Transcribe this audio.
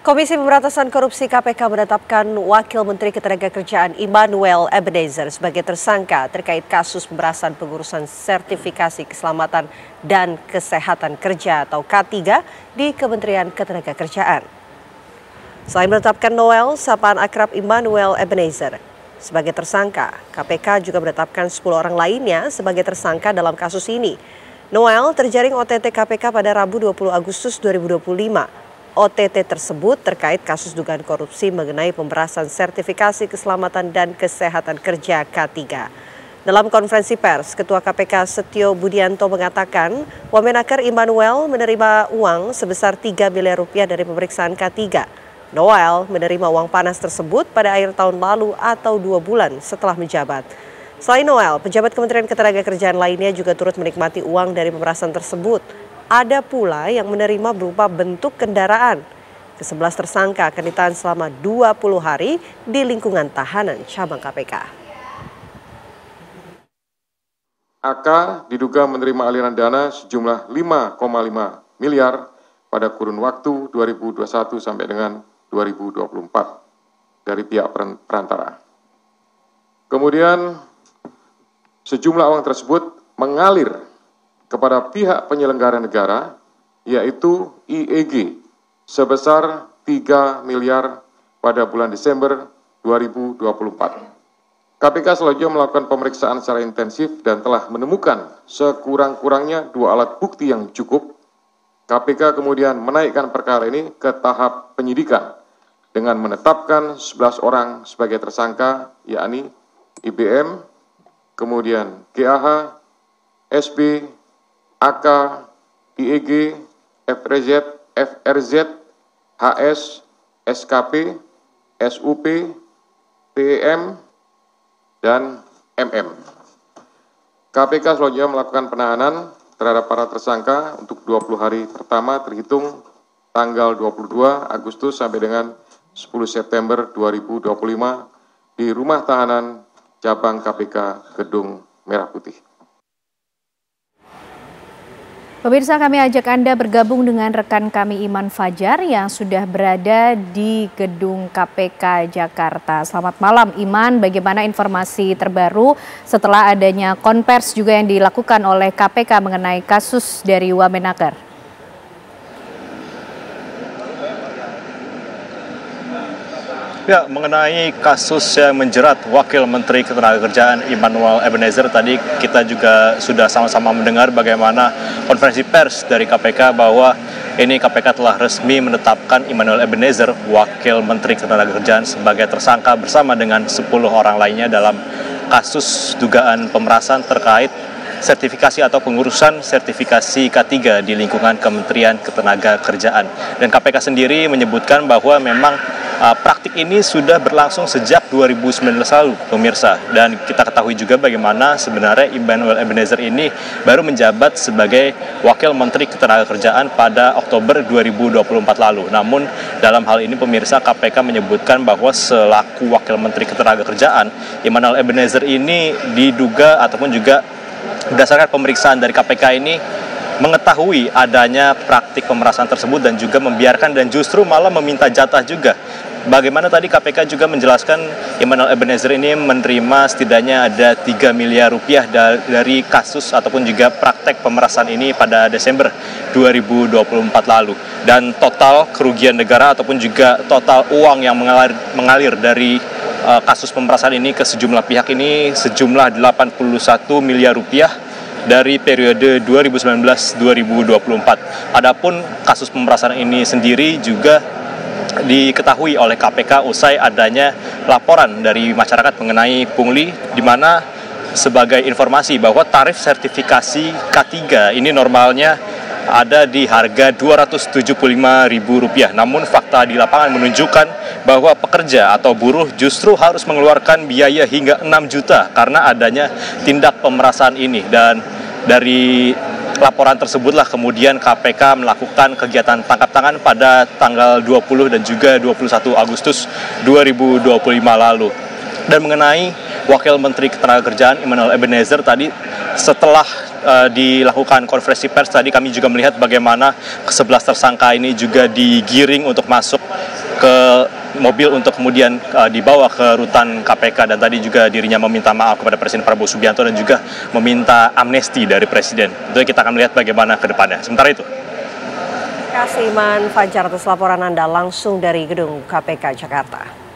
Komisi Pemberantasan Korupsi KPK menetapkan Wakil Menteri Ketenagakerjaan Immanuel Ebenezer sebagai tersangka terkait kasus pemerasan pengurusan sertifikasi keselamatan dan kesehatan kerja atau K3 di Kementerian Ketenagakerjaan. Selain menetapkan Noel, sapaan akrab Immanuel Ebenezer sebagai tersangka, KPK juga menetapkan 10 orang lainnya sebagai tersangka dalam kasus ini. Noel terjaring OTT KPK pada Rabu 20 Agustus 2025. OTT tersebut terkait kasus dugaan korupsi mengenai pemerasan sertifikasi keselamatan dan kesehatan kerja K3. Dalam konferensi pers, Ketua KPK Setio Budianto mengatakan Wamenaker Immanuel menerima uang sebesar 3 miliar rupiah dari pemeriksaan K3. Noel menerima uang panas tersebut pada akhir tahun lalu atau 2 bulan setelah menjabat. Selain Noel, pejabat Kementerian Ketenagakerjaan lainnya juga turut menikmati uang dari pemerasan tersebut. Ada pula yang menerima berupa bentuk kendaraan. Ke-11 tersangka akan ditahan selama 20 hari di lingkungan tahanan cabang KPK. AK diduga menerima aliran dana sejumlah 5,5 miliar pada kurun waktu 2021 sampai dengan 2024 dari pihak perantara. Kemudian sejumlah uang tersebut mengalir kepada pihak penyelenggara negara, yaitu IEG, sebesar 3 miliar pada bulan Desember 2024. KPK selanjutnya melakukan pemeriksaan secara intensif dan telah menemukan sekurang-kurangnya 2 alat bukti yang cukup. KPK kemudian menaikkan perkara ini ke tahap penyidikan dengan menetapkan 11 orang sebagai tersangka, yakni IBM, kemudian GAH, SB, AK, IEG, FRZ, HS, SKP, SUP, TEM, dan MM. KPK selanjutnya melakukan penahanan terhadap para tersangka untuk 20 hari pertama terhitung tanggal 22 Agustus sampai dengan 10 September 2025 di Rumah Tahanan Cabang KPK Gedung Merah Putih. Pemirsa, kami ajak Anda bergabung dengan rekan kami Iman Fajar yang sudah berada di Gedung KPK Jakarta. Selamat malam Iman, bagaimana informasi terbaru setelah adanya konvers juga yang dilakukan oleh KPK mengenai kasus dari Wamenaker? Ya, mengenai kasus yang menjerat Wakil Menteri Ketenagakerjaan Immanuel Ebenezer, tadi kita juga sudah sama-sama mendengar bagaimana konferensi pers dari KPK bahwa ini KPK telah resmi menetapkan Immanuel Ebenezer, Wakil Menteri Ketenagakerjaan, sebagai tersangka bersama dengan 10 orang lainnya dalam kasus dugaan pemerasan terkait sertifikasi atau pengurusan sertifikasi K3 di lingkungan Kementerian Ketenagakerjaan. Dan KPK sendiri menyebutkan bahwa memang praktik ini sudah berlangsung sejak 2019 lalu, pemirsa. Dan kita ketahui juga bagaimana sebenarnya Immanuel Ebenezer ini baru menjabat sebagai Wakil Menteri Ketenagakerjaan pada Oktober 2024 lalu. Namun dalam hal ini pemirsa, KPK menyebutkan bahwa selaku Wakil Menteri Ketenagakerjaan, Immanuel Ebenezer ini diduga ataupun juga berdasarkan pemeriksaan dari KPK ini mengetahui adanya praktik pemerasan tersebut dan juga membiarkan dan justru malah meminta jatah juga. Bagaimana tadi KPK juga menjelaskan Immanuel Ebenezer ini menerima setidaknya ada 3 miliar rupiah dari kasus ataupun juga praktek pemerasan ini pada Desember 2024 lalu. Dan total kerugian negara ataupun juga total uang yang mengalir dari kasus pemerasan ini ke sejumlah pihak ini sejumlah 81 miliar rupiah dari periode 2019-2024. Adapun kasus pemerasan ini sendiri juga diketahui oleh KPK usai adanya laporan dari masyarakat mengenai pungli, di mana sebagai informasi bahwa tarif sertifikasi K3 ini normalnya ada di harga Rp275.000. Namun fakta di lapangan menunjukkan bahwa pekerja atau buruh justru harus mengeluarkan biaya hingga 6 juta karena adanya tindak pemerasan ini. Dan dari laporan tersebutlah kemudian KPK melakukan kegiatan tangkap tangan pada tanggal 20 dan juga 21 Agustus 2025 lalu. Dan mengenai Wakil Menteri Ketenagakerjaan Immanuel Ebenezer tadi, setelah dilakukan konferensi pers tadi kami juga melihat bagaimana ke-11 tersangka ini juga digiring untuk masuk ke mobil untuk kemudian dibawa ke rutan KPK, dan tadi juga dirinya meminta maaf kepada Presiden Prabowo Subianto dan juga meminta amnesti dari Presiden. Tentunya kita akan melihat bagaimana ke depannya. Sementara itu. Terima kasih Iman Fajar atas laporan Anda langsung dari gedung KPK Jakarta.